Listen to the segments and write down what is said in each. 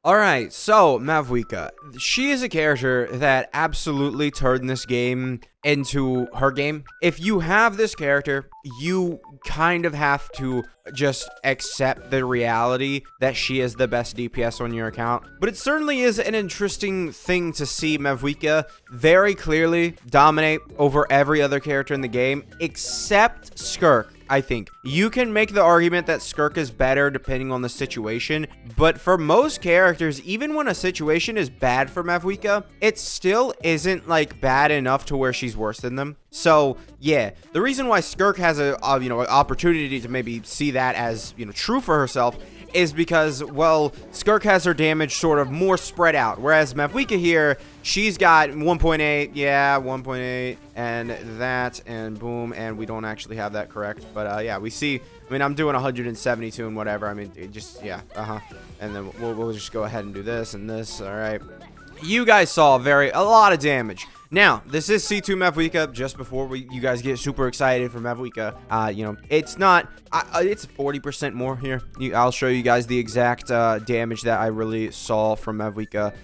All right, so Mavuika, she is a character that absolutely turned this game into her game. If you have this character, you kind of have to just accept the reality that she is the best DPS on your account. But it certainly is an interesting thing to see Mavuika very clearly dominate over every other character in the game, except Skirk. I think you can make the argument that Skirk is better depending on the situation, but for most characters, even when a situation is bad for Mavuika, it still isn't like bad enough to where she's worse than them. So yeah, the reason why Skirk has an opportunity to maybe see that as true for herself is because, well, Skirk has her damage sort of more spread out, whereas Mavuika here, she's got 1.8, yeah, 1.8, and that, and boom, and we don't actually have that correct, but yeah, we see, I mean, I'm doing 172 and whatever, I mean, just, yeah, and then we'll just go ahead and do this and this, all right. You guys saw a lot of damage. Now, this is C2 Mavuika, just before you guys get super excited for Mavuika. It's not, it's 40% more here. I'll show you guys the exact damage that I really saw from Mavuika.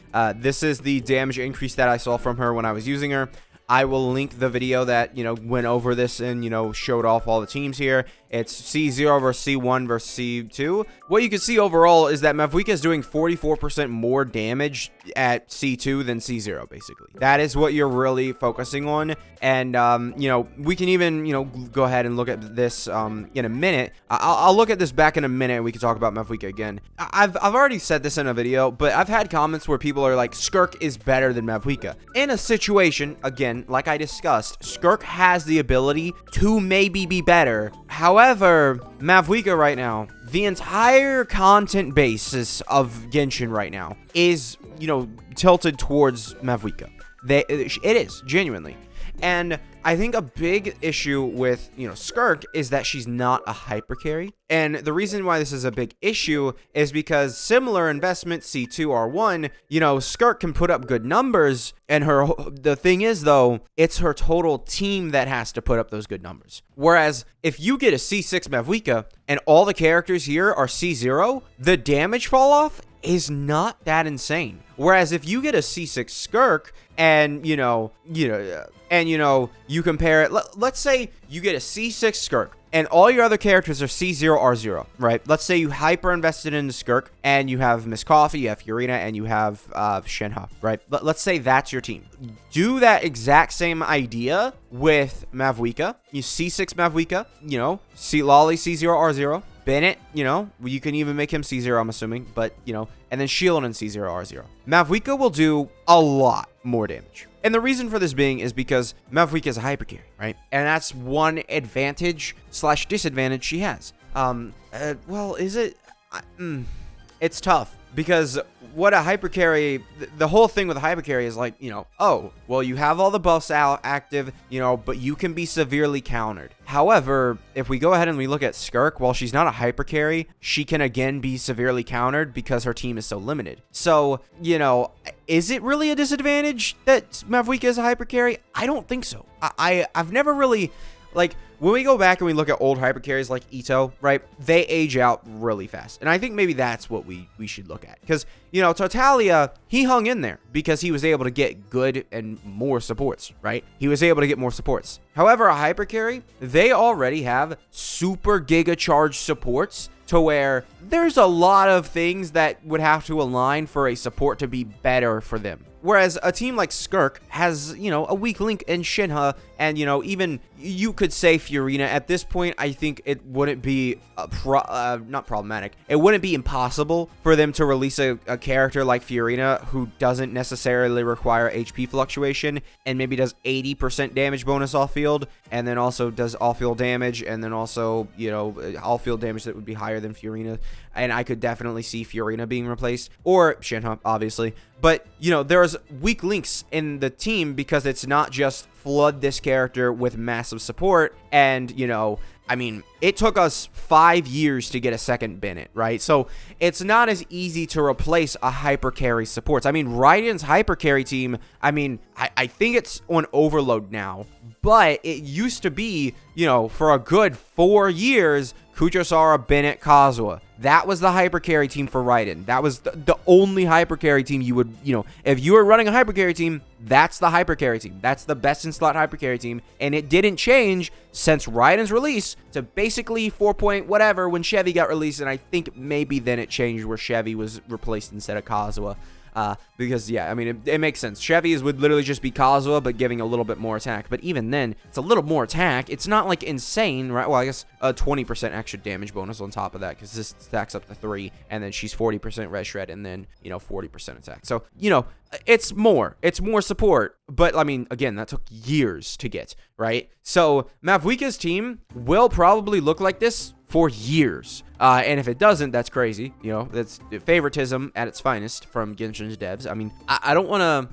This is the damage increase that I saw from her when I was using her. I will link the video that, went over this and, showed off all the teams here. It's C0 versus C1 versus C2. What you can see overall is that Mavuika is doing 44% more damage at C2 than C0, basically. That is what you're really focusing on. And, we can even, go ahead and look at this in a minute. I'll look at this back in a minute and we can talk about Mavuika again. I've already said this in a video, but I've had comments where people are like, Skirk is better than Mavuika. In a situation, again, like I discussed, Skirk has the ability to maybe be better. However, Mavuika right now, the entire content basis of Genshin right now is, tilted towards Mavuika. It is, genuinely. And I think a big issue with, Skirk is that she's not a hypercarry. And the reason why this is a big issue is because similar investment C2 R1, Skirk can put up good numbers. And the thing is, though, it's her total team that has to put up those good numbers. Whereas if you get a C6 Mavuika and all the characters here are C0, the damage fall off is not that insane. Whereas if you get a C6 Skirk and, you compare it, let's say you get a C6 Skirk and all your other characters are C0 R0, right? Let's say you hyper invested into Skirk and you have Miss Coffee, you have Fiorina, and you have Shenhe, right? Let's say that's your team. Do that exact same idea with Mavuika. You C6 Mavuika, Lolly C0 R0. Bennett, you can even make him C0, I'm assuming, but, and then Shieldon C0 R0. Mavuika will do a lot more damage. And the reason for this being is because Mavuika is a hypercarry, right? And that's one advantage / disadvantage she has. Well, is it? It's tough. Because what a hypercarry, the whole thing with a hypercarry is like, oh, well, you have all the buffs out active, but you can be severely countered. However, if we go ahead and we look at Skirk, while she's not a hypercarry, she can again be severely countered because her team is so limited. So, is it really a disadvantage that Mavuika is a hypercarry? I don't think so. I've never really, when we go back and we look at old hypercarries like Ito, right, they age out really fast. And I think maybe that's what we should look at. Because, Tartaglia, he hung in there because he was able to get good and more supports, right? He was able to get more supports. However, a hypercarry, they already have super giga charge supports to where there's a lot of things that would have to align for a support to be better for them. Whereas a team like Skirk has, a weak link in Shenhe, and, even you could say Fiorina. At this point, I think it wouldn't be not problematic. It wouldn't be impossible for them to release a character like Fiorina who doesn't necessarily require HP fluctuation and maybe does 80% damage bonus off field, and then also does off field damage, and then also, off field damage that would be higher than Fiorina. And I could definitely see Fiorina being replaced, or Shenhe, obviously. But, there's weak links in the team because it's not just flood this character with massive support. And, it took us 5 years to get a second Bennett, right? So it's not as easy to replace a hypercarry supports. Raiden's hypercarry team, I think it's on overload now. But it used to be, for a good 4 years, Kuchosara, Bennett, Kazuha. That was the hypercarry team for Raiden. That was the only hypercarry team you would, if you were running a hypercarry team, that's the hypercarry team. That's the best in slot hypercarry team. And it didn't change since Raiden's release to basically 4 point whatever when Chevy got released. And I think maybe then it changed where Chevy was replaced instead of Kazuha. Because, yeah, I mean, it makes sense. Chevy's would literally just be Kazuha, but giving a little bit more attack. But even then, it's a little more attack. It's not, like, insane, right? Well, I guess a 20% extra damage bonus on top of that, because this stacks up to 3, and then she's 40% red shred, and then, 40% attack. So, it's more. It's more support. But, I mean, again, that took years to get, right? So, Mavuika's team will probably look like this for years. And if it doesn't, that's crazy. That's favoritism at its finest from Genshin's devs. I mean, I don't want to...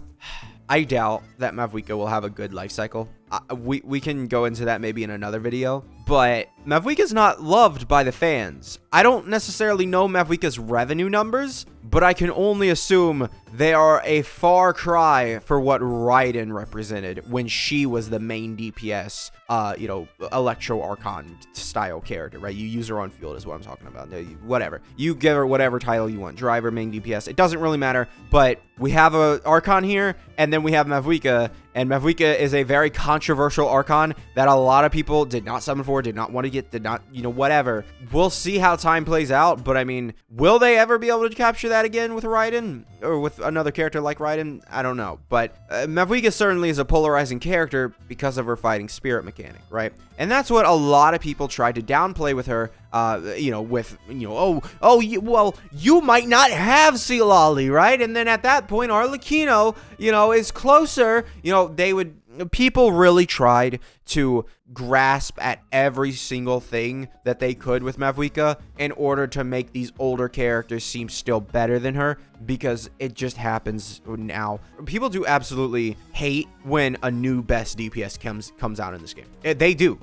I doubt that Mavuika will have a good life cycle. We can go into that maybe in another video. But Mavuika's not loved by the fans. I don't necessarily know Mavuika's revenue numbers, but I can only assume they are a far cry for what Raiden represented when she was the main DPS, Electro Archon style character, right? You use her on field is what I'm talking about. Whatever. You give her whatever title you want. Driver, main DPS. It doesn't really matter, but we have a Archon here, and then we have Mavuika, and Mavuika is a very controversial Archon that a lot of people did not summon for, did not want to get, did not, whatever. We'll see how time plays out, but I mean, will they ever be able to capture that again with Raiden? Or with another character like Raiden? I don't know. But Mavuika certainly is a polarizing character because of her fighting spirit mechanic, right? And that's what a lot of people tried to downplay with her, you might not have Silali, right? And then at that point, Arlecchino, is closer. People really tried to grasp at every single thing that they could with Mavuika in order to make these older characters seem still better than her, because it just happens now. People do absolutely hate when a new best DPS comes out in this game. They do.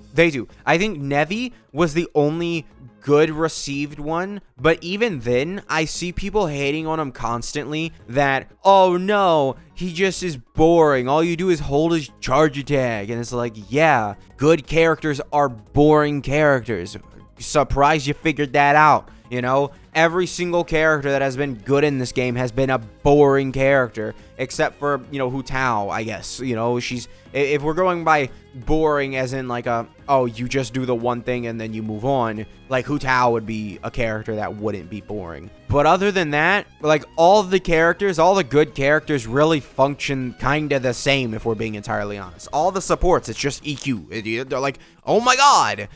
I think Nevi was the only good received one, but even then I see people hating on him constantly that, oh no, he just is boring, all you do is hold his charge attack. And it's like, yeah, good characters are boring characters. Surprised you figured that out. Every single character that has been good in this game has been a boring character, except for, Hu Tao, I guess. She's, if we're going by boring as in like you just do the one thing and then you move on, like Hu Tao would be a character that wouldn't be boring. But other than that, like all the good characters really function kind of the same, if we're being entirely honest. All the supports, it's just EQ. They're like, oh my god,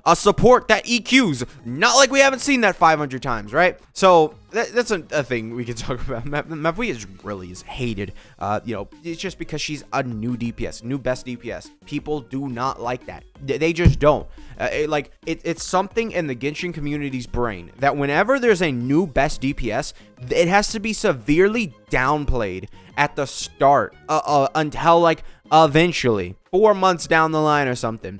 a support that EQs. Not like we haven't seen that 500 times, right? So that's a thing we can talk about. Mavuika really is hated. It's just because she's a new DPS, new best DPS. People do not like that. They just don't. It's something in the Genshin community's brain that whenever there's a new best DPS, it has to be severely downplayed at the start until like eventually 4 months down the line or something.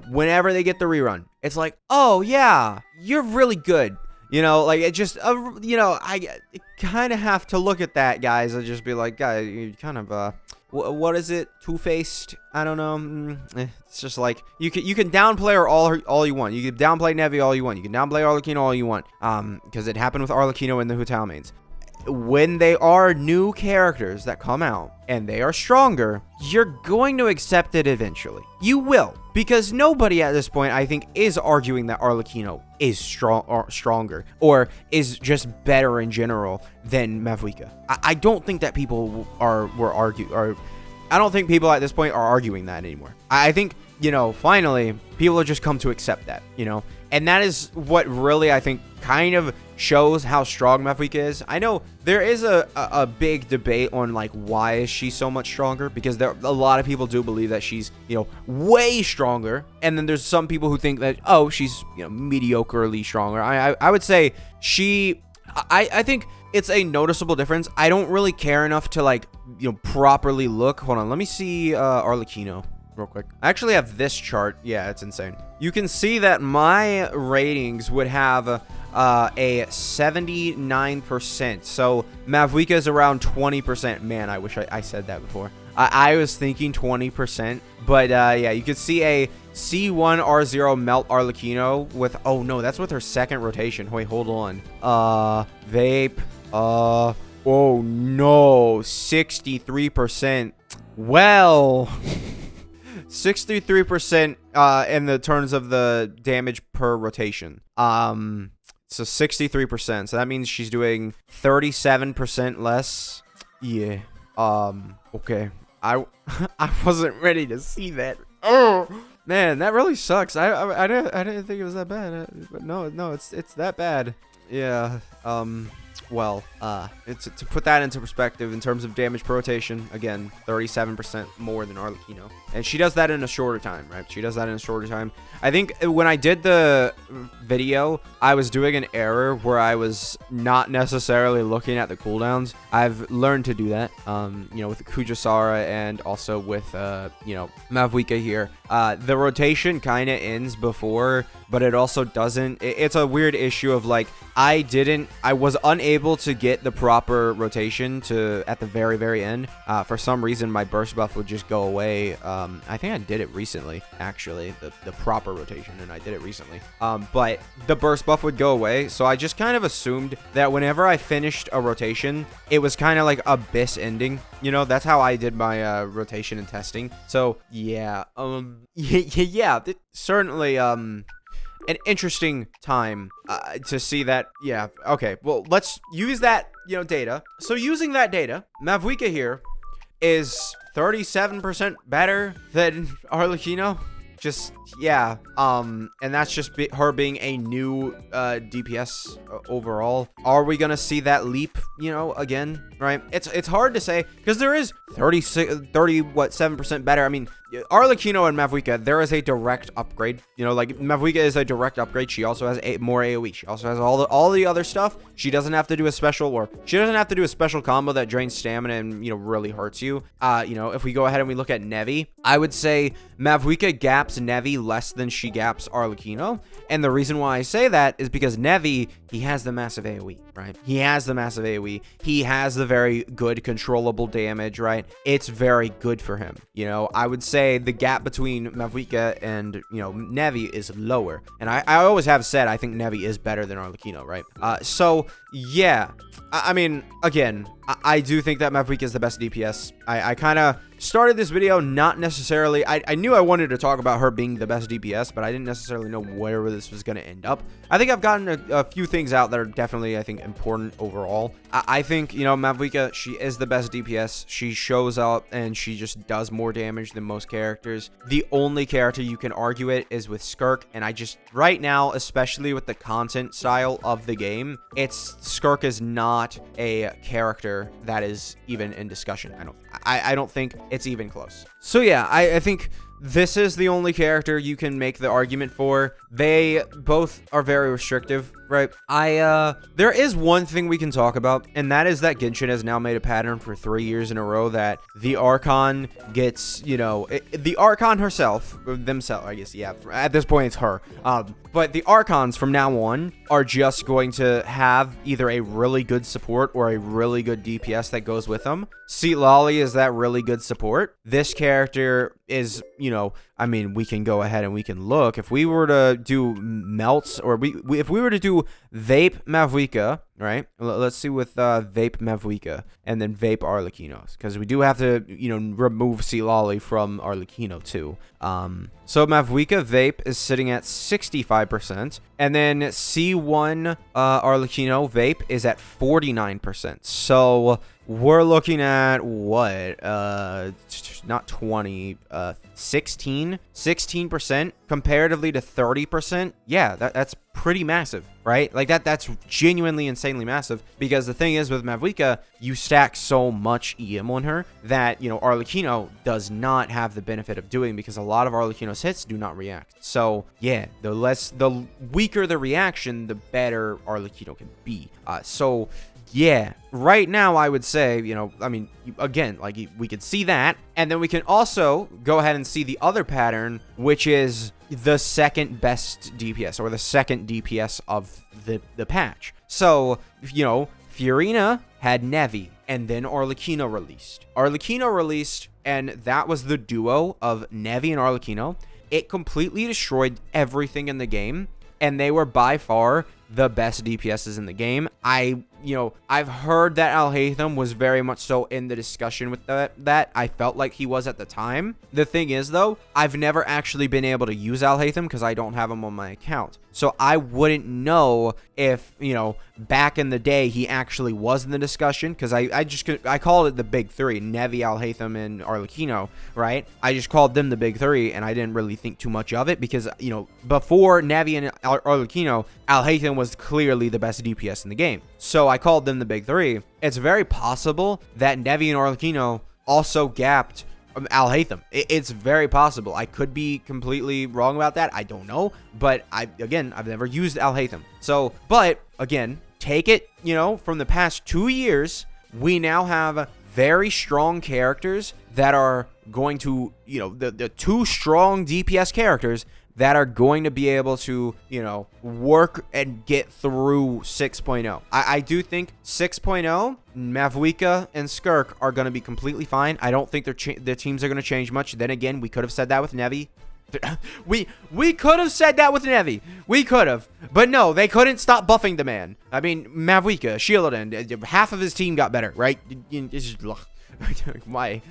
Whenever they get the rerun, it's like, oh yeah, you're really good. It just, I kind of have to look at that, guys, and just be like, guys, you kind of, what is it? Two-faced? I don't know. It's just like, you can downplay her all you want. You can downplay Nevi all you want. You can downplay Arlecchino all you want. Because it happened with Arlecchino and the Hu Tao mains. When they are new characters that come out and they are stronger, you're going to accept it eventually. You will, because nobody at this point, I think, is arguing that Arlecchino is stronger or is just better in general than Mavuika. I don't think that people I don't think people at this point are arguing that anymore. I think, finally, people have just come to accept that, and that is what really, I think, kind of shows how strong Mavuika is. I know there is a big debate on like why is she so much stronger, because a lot of people do believe that she's way stronger, and then there's some people who think that she's mediocrely stronger. I would say I think it's a noticeable difference. I don't really care enough to like properly look. Hold on, let me see Arlecchino real quick. I actually have this chart. Yeah, it's insane. You can see that my ratings would have a 79%. So Mavuika is around 20%. Man, I wish I said that before. I was thinking 20%, but yeah, you could see a C1R0 melt Arlecchino with, oh no, that's with her second rotation. Wait, hold on. Vape, oh no, 63%. Well, 63% in the terms of the damage per rotation. So 63%. So that means she's doing 37% less. Yeah. Okay. I wasn't ready to see that. Oh man, that really sucks. I didn't think it was that bad. But no, it's that bad. Yeah. Well, to put that into perspective in terms of damage per rotation, again, 37% more than Arlecchino. And she does that in a shorter time, right? She does that in a shorter time. I think when I did the video, I was doing an error where I was not necessarily looking at the cooldowns. I've learned to do that, you know, with Kujasara and also with, you know, Mavuika here. The rotation kind of ends before, but it also doesn't. It's a weird issue of like, I was unable to get the proper rotation at the very end. For some reason, my burst buff would just go away. I think I did it recently, actually, the proper rotation, and I did it recently. But the burst buff would go away, so I just kind of assumed that whenever I finished a rotation, it was kind of like Abyss ending. You know, that's how I did my rotation and testing. So yeah, yeah, certainly an interesting time to see that. Yeah, okay, well, let's use that, you know, data. So using that data, Mavuika here is 37% better than Arlecchino. Just, yeah, and that's just her being a new DPS overall. Are we gonna see that leap, you know, again, right? It's hard to say, because there is 7% better. I mean, Arlecchino and Mavuika, there is a direct upgrade. You know, like, Mavuika is a direct upgrade. She also has more AoE. She also has all the other stuff. She doesn't have to do a special, or she doesn't have to do a special combo that drains stamina and, you know, really hurts you. You know, if we go ahead and we look at Nevi, I would say Mavuika gaps Nevi less than she gaps Arlecchino. And the reason why I say that is because Nevi, he has the massive AoE, right? He has the massive AoE. He has the very good controllable damage, right? It's very good for him. You know, I would say the gap between Mavuika and, you know, Nevi is lower. And I always have said I think Nevi is better than Arlecchino, right? So, yeah. I mean, again, I do think that Mavuika is the best DPS. I kind of started this video not necessarily, I knew I wanted to talk about her being the best DPS, but I didn't necessarily know where this was going to end up. I think I've gotten a few things out that are definitely, I think, important overall. I think, you know, Mavuika, she is the best DPS. She shows up and she just does more damage than most characters. The only character you can argue it is with Skirk, and I just, right now, especially with the content style of the game, Skirk is not a character that is even in discussion. I don't think it's even close. So yeah, I think this is the only character you can make the argument for. They both are very restrictive, right? There is one thing we can talk about, and that is that Genshin has now made a pattern for 3 years in a row that the Archon gets, you know, the Archon themselves, I guess, yeah, at this point it's her. But the Archons from now on are just going to have either a really good support or a really good DPS that goes with them. Seat Lolly is that really good support. This character is, you know, I mean, we can go ahead and we can look. If we were to do melts, or if we were to do Vape Mavuika, right? Let's see with Vape Mavuika and then Vape Arlecchino, because we do have to, you know, remove Lolly from Arlecchino too. So Mavuika Vape is sitting at 65%, and then C1 Arlecchino Vape is at 49%. So we're looking at what? Not 20, 16% comparatively to 30%. Yeah, that's pretty massive, right? Like that's genuinely insanely massive, because the thing is with Mavuika, you stack so much EM on her that, you know, Arlecchino does not have the benefit of doing, because a lot of Arlecchino's hits do not react. So yeah, the weaker the reaction, the better Arlecchino can be. So yeah, right now I would say, you know, I mean, again, like we could see that, and then we can also go ahead and see the other pattern, which is the second best DPS, or the second DPS of the patch. So, you know, Fiorina had Nevi, and then Arlecchino released. Arlecchino released, and that was the duo of Nevi and Arlecchino. It completely destroyed everything in the game, and they were by far the best DPSs in the game. I've heard that Alhaitham was very much so in the discussion with that. I felt like he was at the time. The thing is, though, I've never actually been able to use Alhaitham because I don't have him on my account. So I wouldn't know if, back in the day he actually was in the discussion, because I called it the big three, Nevi, Alhaitham, and Arlecchino, right? I just called them the big three, and I didn't really think too much of it because, before Nevi and Arlecchino, Alhaitham was clearly the best DPS in the game. So I called them the big three. It's very possible that Nevi and Arlecchino also gapped Alhaitham. It's very possible. I could be completely wrong about that. I don't know. But I've never used Alhaitham. So, but again, take it, from the past 2 years, we now have very strong characters that are going to, the two strong DPS characters that are going to be able to, work and get through 6.0. I do think 6.0, Mavuika and Skirk are going to be completely fine. I don't think their teams are going to change much. Then again, we could have said that with Nevi. we could have said that with Nevi. We could have. But no, they couldn't stop buffing the man. I mean, Mavuika, Shielded, half of his team got better, right? It's just, why?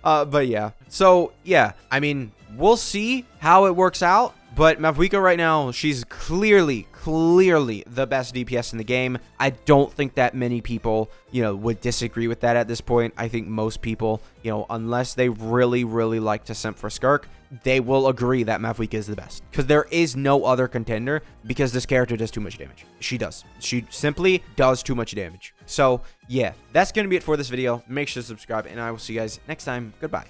But yeah. So, yeah. I mean, we'll see how it works out. But Mavuika right now, she's clearly the best DPS in the game. I don't think that many people, would disagree with that at this point. I think most people, unless they really like to simp for Skirk, they will agree that Mavuika is the best. Because there is no other contender, because this character does too much damage. She does. She simply does too much damage. So, yeah, that's going to be it for this video. Make sure to subscribe, and I will see you guys next time. Goodbye.